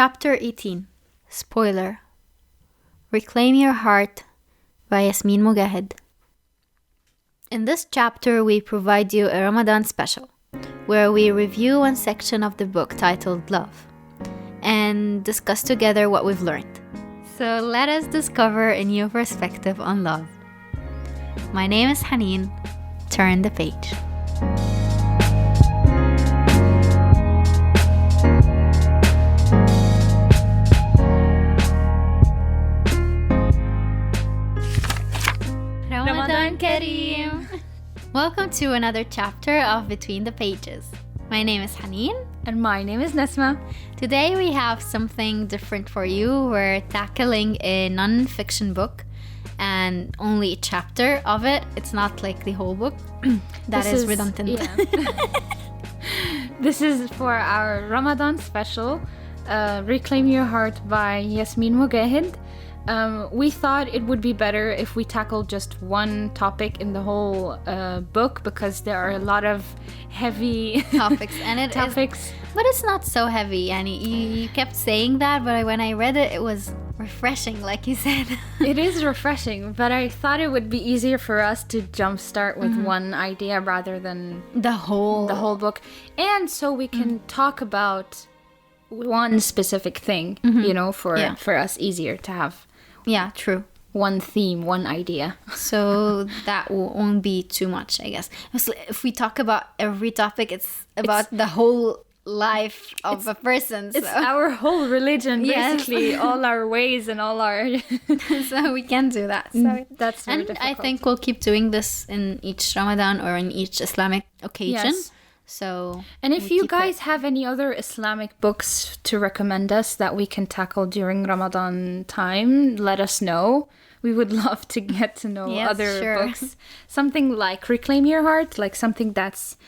Chapter 18. Spoiler. Reclaim Your Heart by Yasmine Mogahed. In this chapter, we provide you a Ramadan special, where we review one section of the book titled Love, and discuss together what we've learned. So let us discover a new perspective on love. My name is Haneen. Turn the page. Ramadan Kareem! Welcome to another chapter of Between the Pages. My name is Haneen. And my name is Nesma. Today we have something different for you. We're tackling a non-fiction book and only a chapter of it. It's not like the whole book. That is redundant. Yeah. This is for our Ramadan special, Reclaim Your Heart by Yasmine Mogahed. We thought it would be better if we tackled just one topic in the whole book, because there are a lot of heavy topics, and it topics. Is, but it's not so heavy. And you kept saying that, but when I read it, it was refreshing, like you said. It is refreshing, but I thought it would be easier for us to jumpstart with one idea rather than the whole book, and so we can talk about one specific thing, you know, for us easier to have. Yeah, true. One theme, one idea. So that won't be too much, I guess. If we talk about every topic, it's about the whole life of a person. It's our whole religion, basically. Yes. All our ways and all our... So we can do that. So that's very difficult. I difficult. think we'll keep doing this in each Ramadan or in each Islamic occasion. Yes. So, and if you guys have any other Islamic books to recommend us that we can tackle during Ramadan time, let us know. We would love to get to know other books. Something like Reclaim Your Heart, like something that's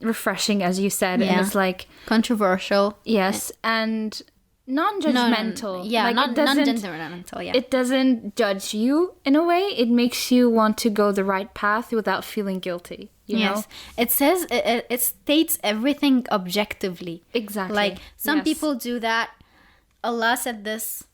refreshing, as you said, and it's like controversial. Yes, and non-judgmental. Yeah, like non-judgmental. Yeah, it doesn't judge you in a way. It makes you want to go the right path without feeling guilty. You know? It says it states everything objectively. Exactly. Like some people do that. Allah said this,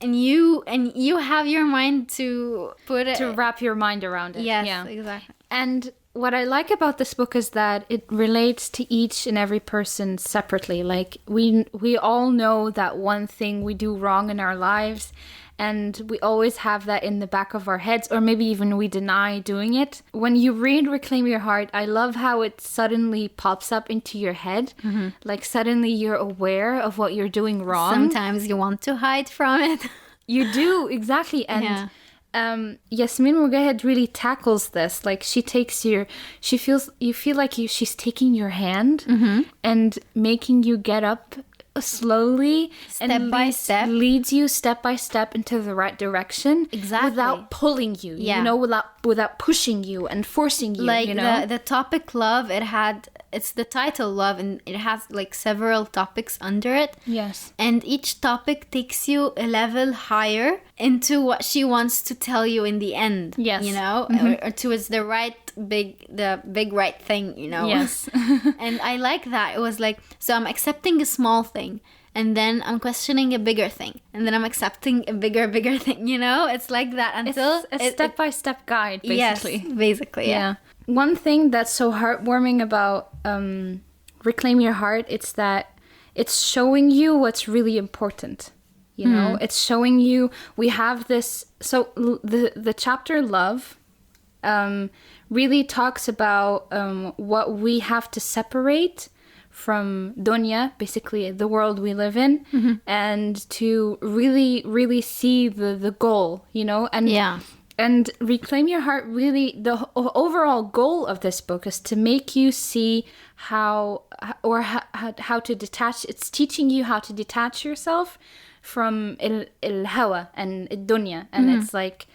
and you have your mind to put it, to wrap your mind around it. Yes, exactly. And what I like about this book is that it relates to each and every person separately. Like we all know that one thing we do wrong in our lives, and we always have that in the back of our heads, or maybe even we deny doing it. When you read Reclaim Your Heart, I love how it suddenly pops up into your head. Like suddenly you're aware of what you're doing wrong. Sometimes you want to hide from it. You do, exactly. And Yasmine Mogahed really tackles this. Like you feel like she's taking your hand and making you get up slowly, step by step, leads you step by step into the right direction, exactly, without pulling you, you know, without pushing you and forcing you. Like you know? the topic love, it's the title Love, and it has like several topics under it. Yes, and each topic takes you a level higher into what she wants to tell you in the end. Yes, you know, or towards the big right thing, you know. Yes. And I like that. It was like, so I'm accepting a small thing, and then I'm questioning a bigger thing, and then I'm accepting a bigger thing, you know. It's like that until it's a step-by-step guide, basically. Yes, basically, yeah. One thing that's so heartwarming about Reclaim Your Heart, it's that it's showing you what's really important. You know, it's showing you, we have this, so the chapter Love really talks about what we have to separate from dunya, basically the world we live in, and to really, really see the goal, you know? And Reclaim Your Heart, really, the overall goal of this book is to make you see how to detach. It's teaching you how to detach yourself from el-hawa and dunya, and it's like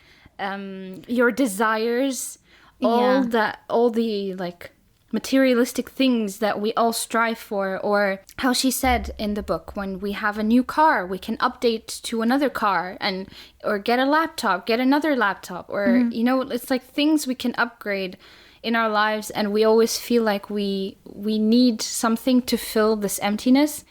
your desires, all the like materialistic things that we all strive for, or how she said in the book, when we have a new car, we can update to another car, or get a laptop, get another laptop, or you know, it's like things we can upgrade in our lives, and we always feel like we need something to fill this emptiness.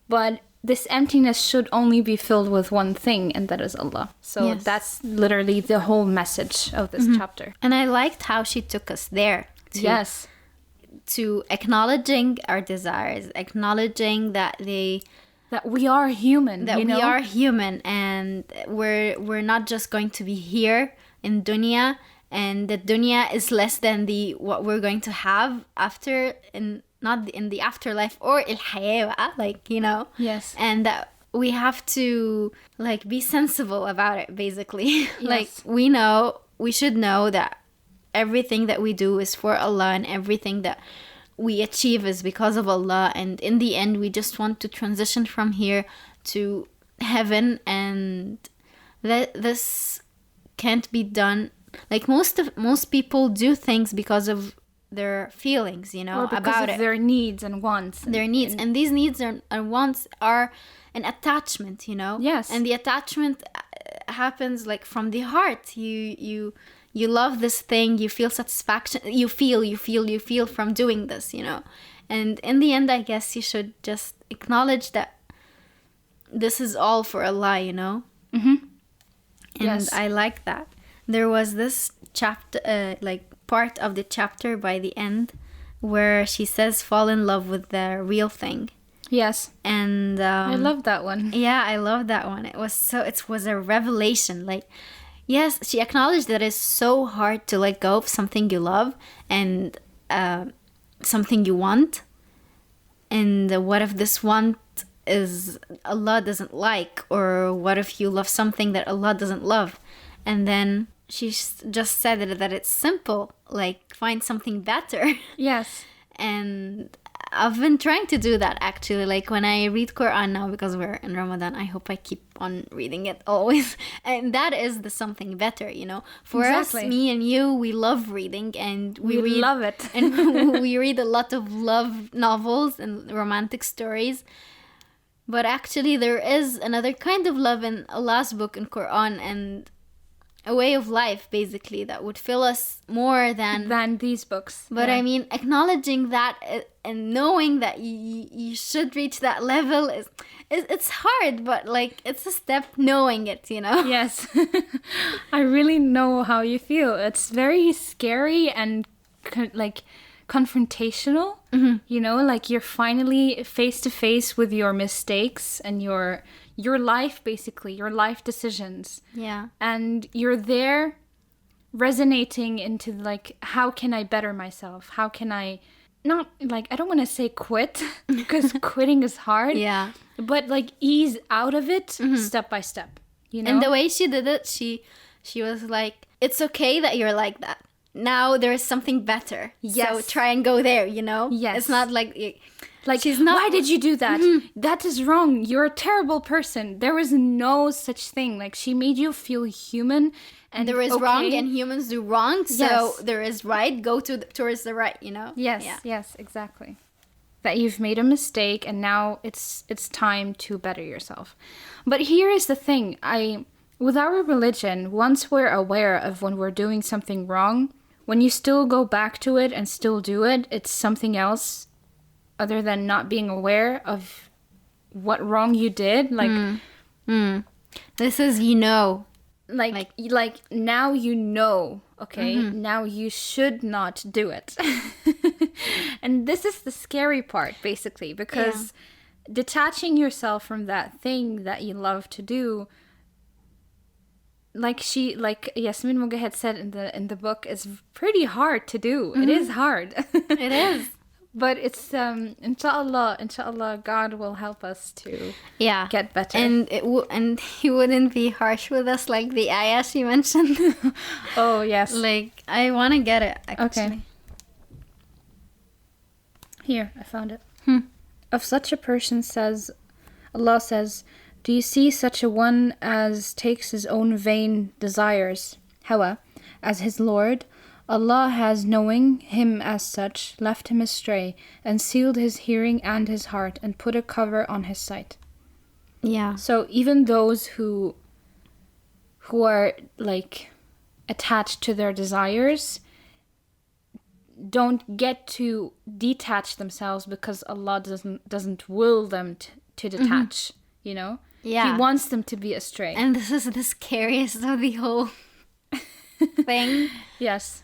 But this emptiness should only be filled with one thing, and that is Allah. So Yes. that's literally the whole message of this chapter. And I liked how she took us there. Yes. To acknowledging our desires, acknowledging that We are human. that we are human, and we're not just going to be here in dunya, and the dunya is less than what we're going to have after, not in the afterlife or الحياة, like, Yes. and that we have to like be sensible about it, basically. Like, we should know that everything that we do is for Allah, and everything that we achieve is because of Allah, and in the end we just want to transition from here to heaven, and that this can't be done. Like, most people do things because of their feelings, Or because about of it, their needs and wants. their needs, and these needs and wants are an attachment, Yes. and the attachment happens like from the heart. You love this thing, you feel satisfaction, you feel from doing this, and in the end, I guess you should just acknowledge that this is all for Allah, Mm-hmm. and Yes. I like that. There was this chapter, like part of the chapter by the end, where she says, fall in love with the real thing. Yes. And I love that one. yeah, I love that one. It was a revelation. Like, yes, she acknowledged that it's so hard to let go of something you love and something you want. And what if this want is Allah doesn't like, or what if you love something that Allah doesn't love? And then she just said that it's simple, like find something better. Yes. And I've been trying to do that, actually. Like, when I read Quran now, because we're in Ramadan, I hope I keep on reading it always. And that is the something better, For Exactly. us, me and you, we love reading, and we read, love it. and we read a lot of love novels and romantic stories. But actually, there is another kind of love in Allah's book, in Quran, and a way of life, basically, that would fill us more than these books. but Yeah. I mean, acknowledging that and knowing that you should reach that level it's hard, but like, it's a step knowing it, Yes. I really know how you feel. It's very scary and confrontational. Mm-hmm. Like you're finally face to face with your mistakes and your life, basically, your life decisions. Yeah. And you're there resonating into like, how can I better myself? How can I not, like, I don't want to say quit because quitting is hard. Yeah. But like ease out of it step by step, And the way she did it, she was like, it's okay that you're like that. Now there is something better. Yes. So try and go there, Yes. It's not like she's not, why did you do that? That is wrong. You're a terrible person. There was no such thing. Like, she made you feel human. And there is wrong, and humans do wrong. So Yes. there is right. Go towards the right, Yes, Yeah. yes, exactly. That you've made a mistake and now it's time to better yourself. But here is the thing. With our religion, once we're aware of when we're doing something wrong, when you still go back to it and still do it, it's something else other than not being aware of what wrong you did. Like, This is, like now okay, now you should not do it. And this is the scary part, basically, because detaching yourself from that thing that you love to do, like Yasmine Mogahed said in the book, is pretty hard to do. It is hard. it is. But it's inshallah, God will help us to get better. And and he wouldn't be harsh with us, like the ayah she mentioned. Oh yes. Like, I want to get it, actually. Okay. Here, I found it. Of such a person Allah says, do you see such a one as takes his own vain desires, hawa, as his Lord? Allah has, knowing him as such, left him astray, and sealed his hearing and his heart, and put a cover on his sight. Yeah. So even those who are like attached to their desires don't get to detach themselves, because Allah doesn't will them to detach, you know? Yeah. He wants them to be astray. And this is the scariest of the whole thing. Yes.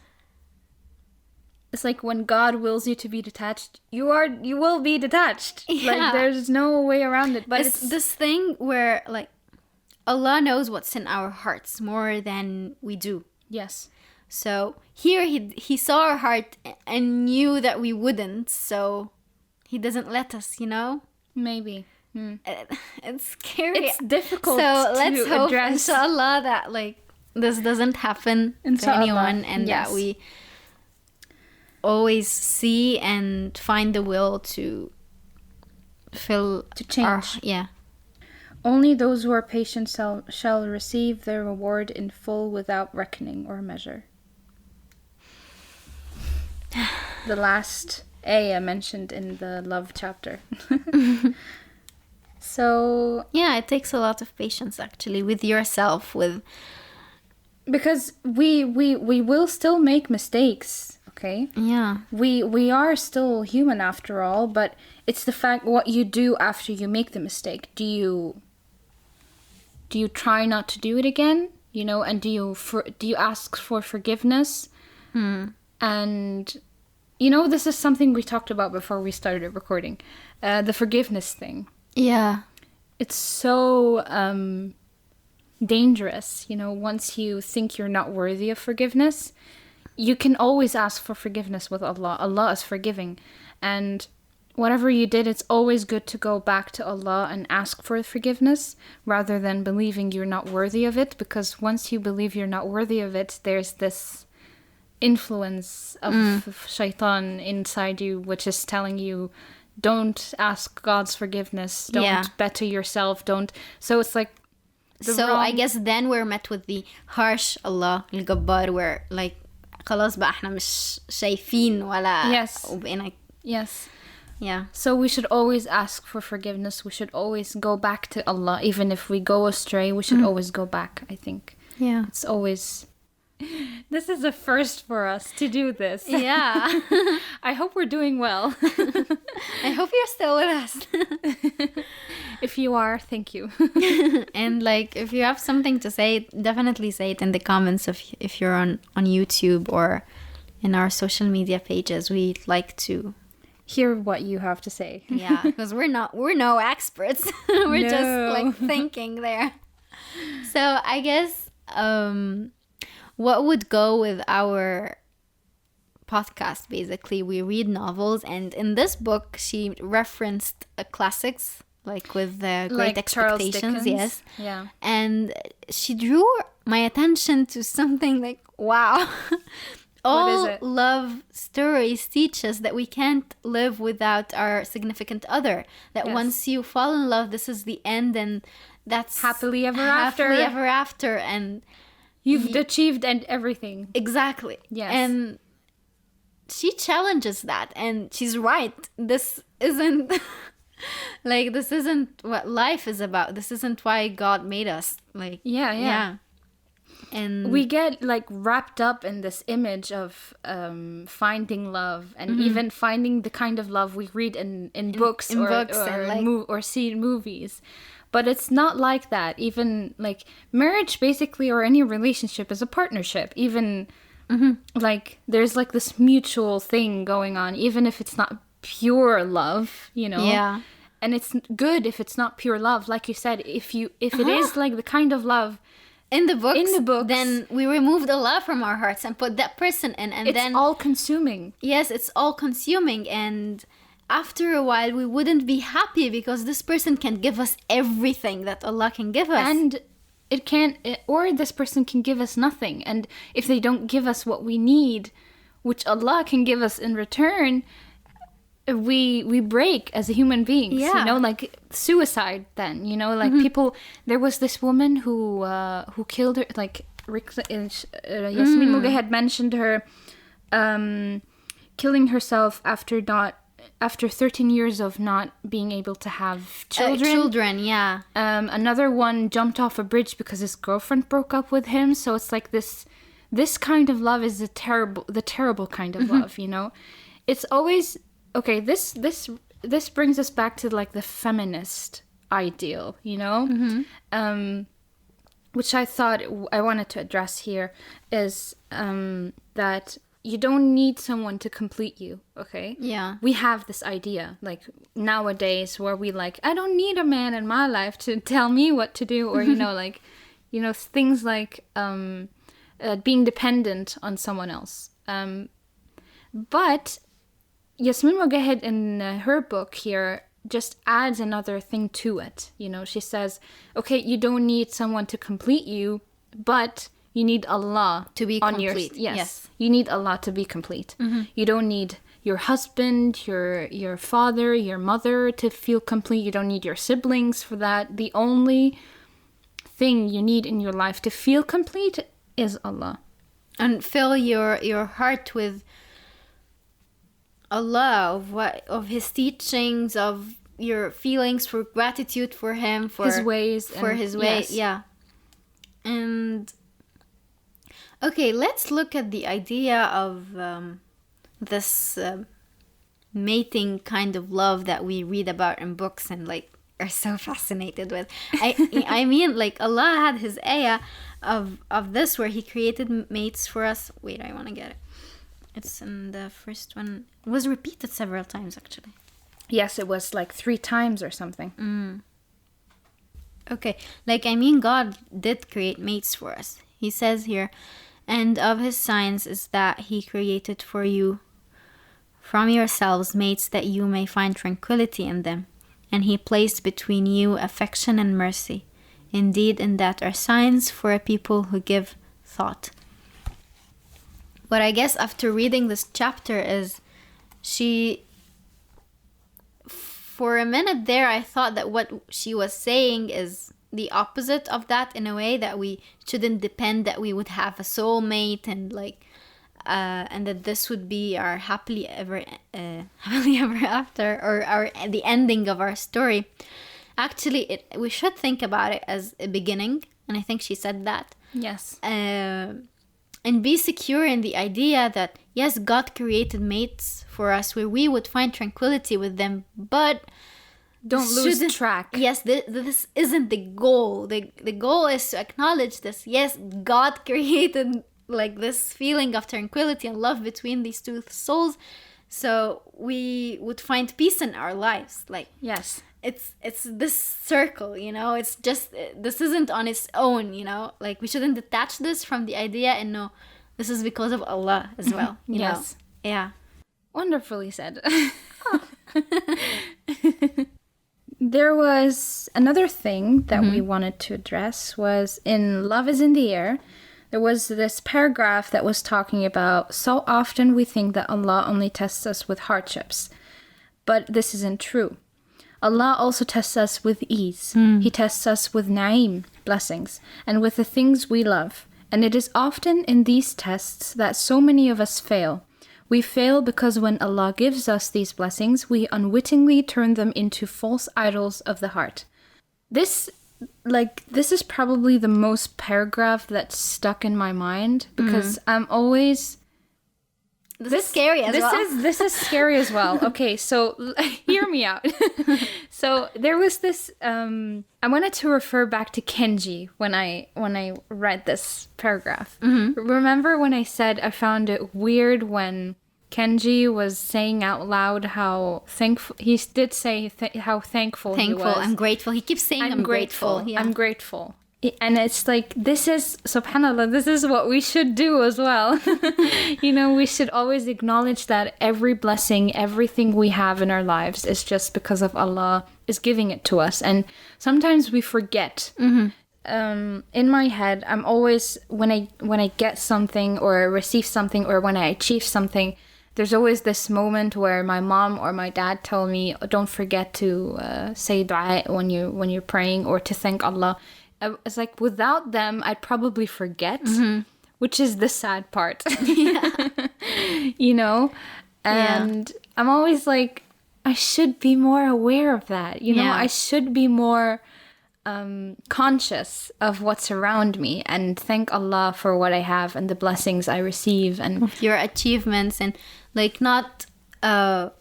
It's like when God wills you to be detached, you will be detached. Yeah. Like there's no way around it. But It's this thing where like Allah knows what's in our hearts more than we do. yes. So here he saw our heart and knew that we wouldn't, so he doesn't let us, you know? Maybe. It's scary. It's difficult So to let's hope, address. inshallah, that like this doesn't happen to Inshallah, anyone, and yes. that we always see and find the will to fill To change. yeah. Only those who are patient shall receive their reward in full without reckoning or measure. The last ayah mentioned in the love chapter. So, Yeah, it takes a lot of patience actually with yourself, with because we will still make mistakes, okay? yeah. We are still human after all, but it's the fact what you do after you make the mistake. Do you try not to do it again? You know, and do you ask for forgiveness? And you know, this is something we talked about before we started recording. The forgiveness thing. Yeah. It's so dangerous, you know, once you think you're not worthy of forgiveness. You can always ask for forgiveness with Allah. Allah is forgiving. And whatever you did, it's always good to go back to Allah and ask for forgiveness rather than believing you're not worthy of it. Because once you believe you're not worthy of it, there's this influence of shaitan inside you, which is telling you, don't ask God's forgiveness. Don't better yourself. Don't. So it's like. I guess then we're met with the harsh Allah الجبار, where like خلاص بقى احنا مش شايفين ولا. Yes. وبقينا. Yes. Yeah. So we should always ask for forgiveness. We should always go back to Allah. Even if we go astray, we should always go back, I think. Yeah. It's always... This is a first for us to do this. Yeah. I hope we're doing well. I hope you're still with us. If you are, thank you. And like, if you have something to say, definitely say it in the comments if you're on YouTube or in our social media pages. We'd like to hear what you have to say. Yeah, because we're no experts. We're just like thinking there. So I guess what would go with our podcast, basically, we read novels, and in this book she referenced classics like with the Great Expectations. Yes. Yeah. And she drew my attention to something like, wow. All love stories teach us that we can't live without our significant other. That once you fall in love, this is the end, and that's happily ever after. And you've achieved and everything. Exactly. Yes. And she challenges that, and she's right. This isn't this isn't what life is about. This isn't why God made us. Like, yeah. And we get like wrapped up in this image of finding love, and even finding the kind of love we read in books or see in movies. But it's not like that. Even like marriage, basically, or any relationship is a partnership. Even like there's like this mutual thing going on, even if it's not pure love, you know. Yeah. And it's good if it's not pure love, like you said. If it is like the kind of love in the books, then we remove the love from our hearts and put that person in, and then it's all consuming. Yes, it's all consuming, and after a while we wouldn't be happy because this person can give us everything that Allah can give us, and or this person can give us nothing. And if they don't give us what we need, which Allah can give us in return, we break as a human beings. You know, like suicide. Then, you know, like people. There was this woman who killed her. Like Yasmine Mogahed mentioned her killing herself after 13 years of not being able to have children. Another one jumped off a bridge because his girlfriend broke up with him. So it's like this kind of love is the terrible kind of love, you know. It's always okay. This brings us back to like the feminist ideal, you know? Which I thought I wanted to address here is that you don't need someone to complete you, okay? Yeah. We have this idea, like, nowadays where we like, I don't need a man in my life to tell me what to do, or, you know, like, you know, things like being dependent on someone else. But Yasmine Mogahed in her book here just adds another thing to it. You know, she says, okay, you don't need someone to complete you, but you need Allah To be on complete. Yes. You need Allah to be complete. You don't need your husband, your father, your mother to feel complete. You don't need your siblings for that. The only thing you need in your life to feel complete is Allah. And fill your heart with Allah, of His teachings, of your feelings, for gratitude for Him, for His ways, for and- His way. yes. Yeah. And okay, let's look at the idea of this mating kind of love that we read about in books and like are so fascinated with. I mean, like, Allah had His ayah of this where He created mates for us. Wait, I want to get it. It's in the first one. It was repeated several times, actually. Yes, it was like 3 times or something. Okay, like, I mean, God did create mates for us. He says here, and of His signs is that He created for you from yourselves mates that you may find tranquility in them. And He placed between you affection and mercy. Indeed, in that are signs for a people who give thought. What I guess after reading this chapter is for a minute there, I thought that what she was saying is the opposite of that, in a way, that we shouldn't depend, that we would have a soulmate, and like, and that this would be our happily ever after, or the ending of our story. Actually, we should think about it as a beginning, and I think she said that. Yes. And be secure in the idea that, yes, God created mates for us where we would find tranquility with them, but Don't lose track. Yes, this isn't the goal. The goal is to acknowledge this. Yes, God created like this feeling of tranquility and love between these two souls, so we would find peace in our lives. Like, Yes. it's this circle, you know. It's just, this isn't on its own, you know. Like, we shouldn't detach this from the idea and know this is because of Allah as well. You Yes. know? Yeah. Wonderfully said. There was another thing that we wanted to address was in Love is in the Air. There was this paragraph that was talking about, so often we think that Allah only tests us with hardships, but this isn't true. Allah also tests us with ease. He tests us with na'im, blessings, and with the things we love. And it is often in these tests that so many of us fail. We fail because when Allah gives us these blessings, we unwittingly turn them into false idols of the heart. This is probably the most paragraph that's stuck in my mind, because I'm always... This is scary as well. This is scary as well. Okay, so hear me out. So there was this. I wanted to refer back to Kenji when I read this paragraph. Remember when I said I found it weird when Kenji was saying out loud how thankful he did say how thankful he was. I'm grateful. He keeps saying I'm grateful. Yeah. I'm grateful. And it's like, this is, subhanAllah, this is what we should do as well. You know, we should always acknowledge that every blessing, everything we have in our lives is just because of Allah is giving it to us. And sometimes we forget. In my head, I'm always, when I get something or receive something or when I achieve something, there's always this moment where my mom or my dad tell me, don't forget to say dua when you're praying, or to thank Allah. It's like, without them, I'd probably forget, which is the sad part. You know? And I'm always like, I should be more aware of that. You know, I should be more conscious of what's around me and thank Allah for what I have and the blessings I receive. And your achievements, and like, not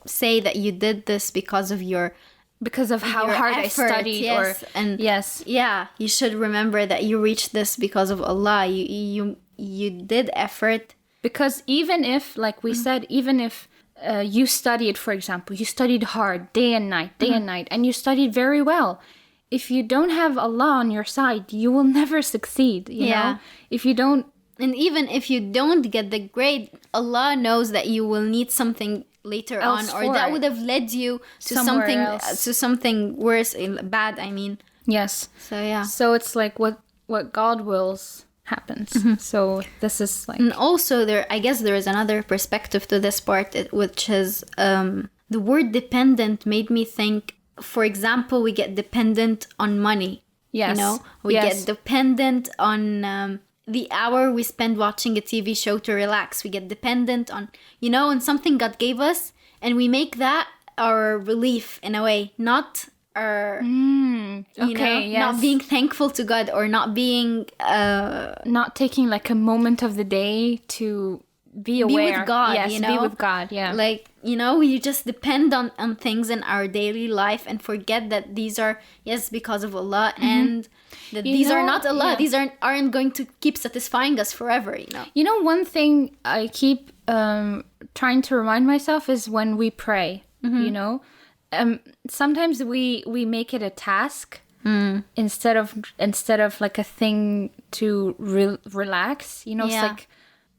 say that you did this because of your because of how your hard effort, I studied. yes. Or And yes. yeah, you should remember that you reached this because of Allah. You did effort. Because even if, like we said, even if you studied, for example, you studied hard day and night, and you studied very well. If you don't have Allah on your side, you will never succeed, you know? If you don't... And even if you don't get the grade, Allah knows that you will need something later on, or that would have led you to something worse, bad, I mean. Yes. So yeah. So it's like what God wills happens. So this is like... And also I guess there is another perspective to this part, which is the word dependent made me think, for example, we get dependent on money. Yes. You know, we get dependent on the hour we spend watching a TV show to relax. We get dependent on, on something God gave us, and we make that our relief in a way, not our, not being thankful to God, or not being... not taking like a moment of the day to be aware. Be with God, yes, be with God, yeah. Like, you just depend on things in our daily life and forget that these are, yes, because of Allah, and that these are not Allah. These aren't going to keep satisfying us forever, You know, one thing I keep trying to remind myself is when we pray, sometimes we make it a task instead of like a thing to relax, It's like...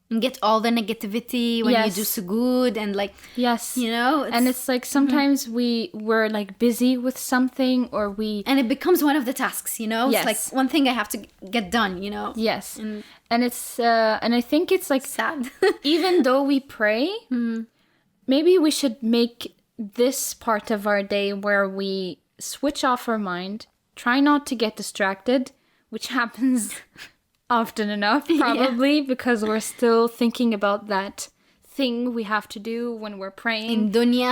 And get all the negativity when you do sujood and like... Yes. It's, and it's like sometimes we're like busy with something, or we... And it becomes one of the tasks, Yes. It's like one thing I have to get done, Yes. And it's... and I think it's like... sad. Even though we pray, maybe we should make this part of our day where we switch off our mind, try not to get distracted, which happens... often enough, probably, because we're still thinking about that thing we have to do when we're praying. In dunya.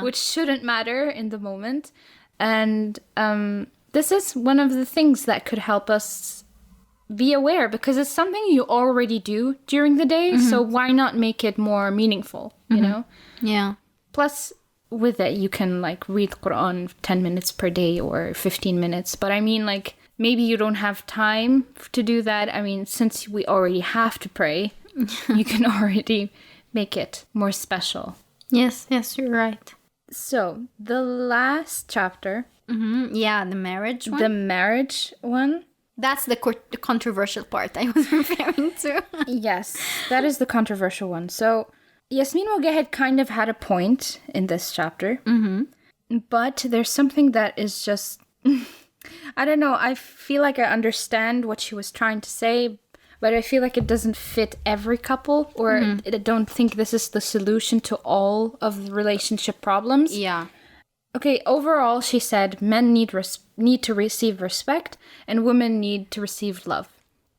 Which shouldn't matter in the moment. And this is one of the things that could help us be aware, because it's something you already do during the day, so why not make it more meaningful, you know? Yeah. Plus, with it, you can, like, read Quran 10 minutes per day or 15 minutes. But I mean, like... Maybe you don't have time to do that. I mean, since we already have to pray, you can already make it more special. Yes, you're right. So, the last chapter. Yeah, the marriage one. The marriage one. That's the controversial part I was referring to. Yes, that is the controversial one. So, Yasmine Mogahed kind of had a point in this chapter. But there's something that is just... I don't know, I feel like I understand what she was trying to say, but I feel like it doesn't fit every couple, or I don't think this is the solution to all of the relationship problems. Yeah. Okay, overall, she said, men need to receive respect, and women need to receive love.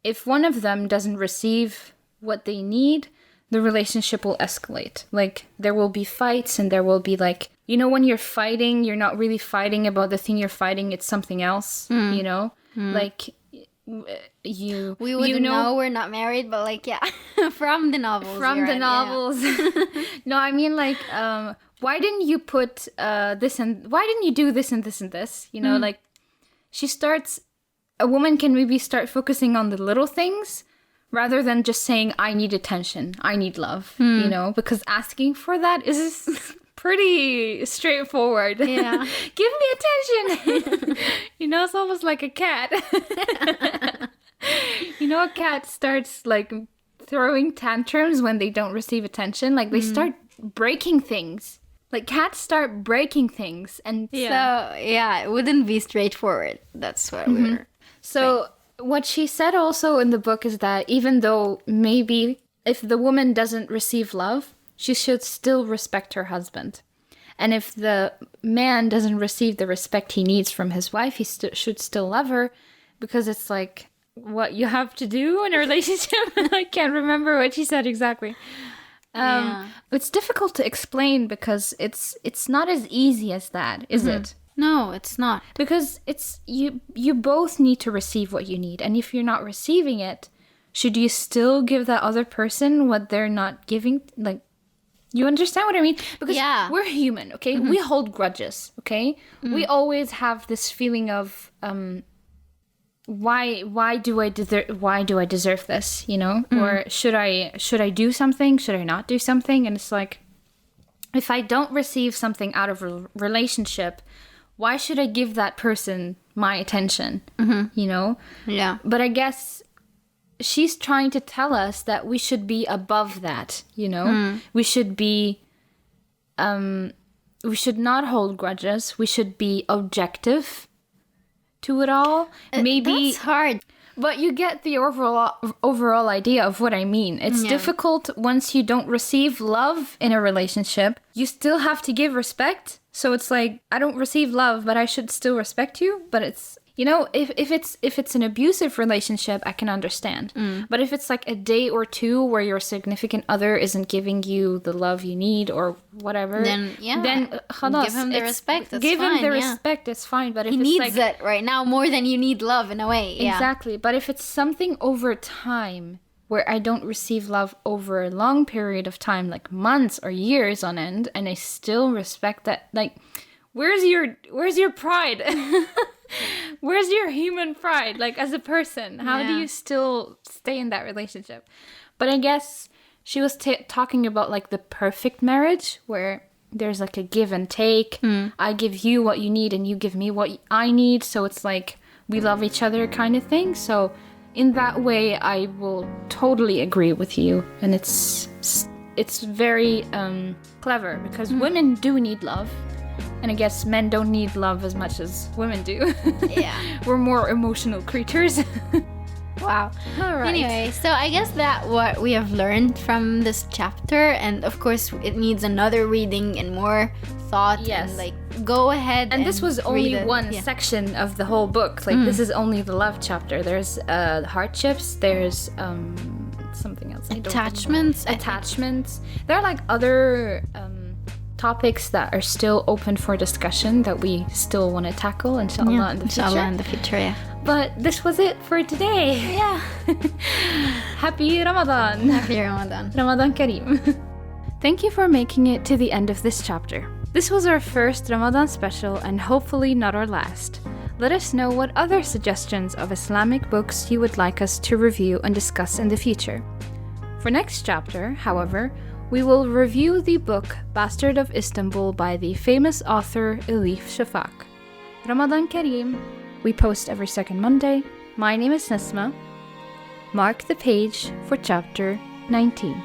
If one of them doesn't receive what they need, the relationship will escalate. Like, there will be fights, and there will be like... when you're fighting, you're not really fighting about the thing you're fighting, it's something else, Like, We wouldn't know we're not married, but like, yeah. From the novels. From the novels. Yeah. No, I mean, like, why didn't you put this and... Why didn't you do this and this and this? Like, a woman can maybe start focusing on the little things, rather than just saying, I need attention, I need love, Because asking for that is... pretty straightforward. Yeah. Give me attention. It's almost like a cat. A cat starts like throwing tantrums when they don't receive attention. Like they start breaking things. Like cats start breaking things. And so, yeah, it wouldn't be straightforward. That's what we were So what she said also in the book is that even though maybe if the woman doesn't receive love, she should still respect her husband. And if the man doesn't receive the respect he needs from his wife, he should still love her, because it's like what you have to do in a relationship. I can't remember what she said exactly. It's difficult to explain because it's not as easy as that, is it? No, it's not. Because it's you both need to receive what you need. And if you're not receiving it, should you still give that other person what they're not giving? Like, You understand what I mean? Because Yeah. we're human, okay? We hold grudges, okay? We always have this feeling of why do I deserve this, you know? Or should I do something? Should I not do something? And it's like, if I don't receive something out of a relationship, why should I give that person my attention? You know? Yeah. But I guess she's trying to tell us that we should be above that, you know? We should be, we should not hold grudges. We should be objective to it all. Maybe That's hard. but you get the overall idea of what I mean. It's difficult once you don't receive love in a relationship. You still have to give respect. So it's like, I don't receive love, but I should still respect you. But it's, you know, if it's an abusive relationship, I can understand. But if it's like a day or two where your significant other isn't giving you the love you need or whatever, then خلاص, give him the respect. That's give fine, him the yeah. respect. It's fine. But if He it's needs like, it right now more than you need love in a way. Yeah. exactly. But if it's something over time where I don't receive love over a long period of time, like months or years on end, and I still respect that, like, where's your pride? Where's your human pride? Like, as a person, how do you still stay in that relationship? But I guess she was talking about like the perfect marriage where there's like a give and take. I give you what you need and you give me what I need. So it's like we love each other kind of thing. So in that way, I will totally agree with you. And it's very clever because women do need love. And I guess men don't need love as much as women do. Yeah. We're more emotional creatures. Wow. All right. Anyway, so I guess that what we have learned from this chapter, and of course it needs another reading and more thought. Yes. And like go ahead. And this was only read it. one Yeah. section of the whole book. Like this is only the love chapter. There's hardships. There's something else. I don't Attachments. remember. Attachments. There are like other topics that are still open for discussion that we still want to tackle, inshallah, in the future. Inshallah in the future, yeah. But this was it for today. Yeah. Happy Ramadan. Happy Ramadan. Ramadan Kareem. Thank you for making it to the end of this chapter. This was our first Ramadan special and hopefully not our last. Let us know what other suggestions of Islamic books you would like us to review and discuss in the future. For next chapter, however, we will review the book Bastard of Istanbul by the famous author Elif Shafak. Ramadan Kareem. We post every second Monday. My name is Nesma. Mark the page for chapter 19.